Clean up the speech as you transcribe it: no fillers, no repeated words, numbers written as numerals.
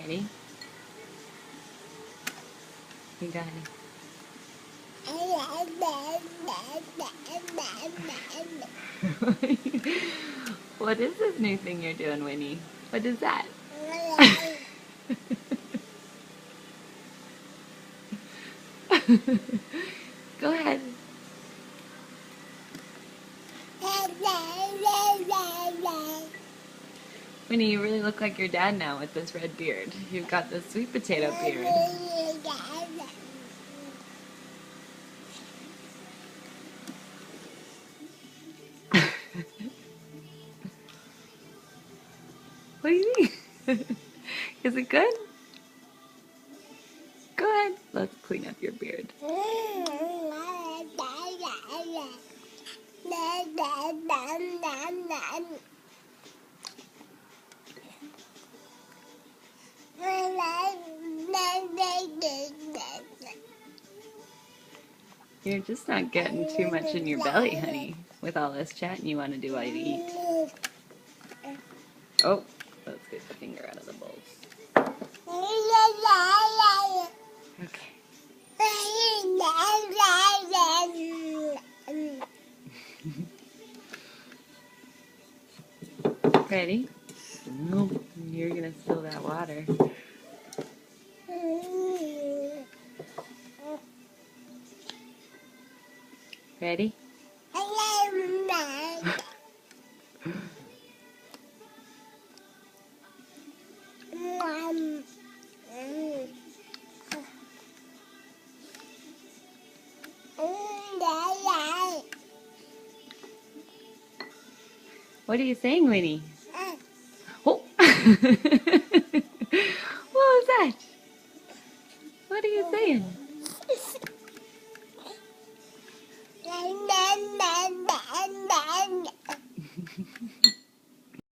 Ready? You got it. What is this new thing you're doing, Winnie? What is that? Go ahead. Winnie, you really look like your dad now with this red beard. You've got this sweet potato beard. What do you mean? Is it good? Go ahead. Let's clean up your beard. You're just not getting too much in your belly, honey. With all this chatting you want to do while you eat. Oh, let's get the finger out of the bowls. Okay. Ready? Nope. You're gonna spill that water. Ready? What are you saying, Winnie? Oh! What was that? What are you saying?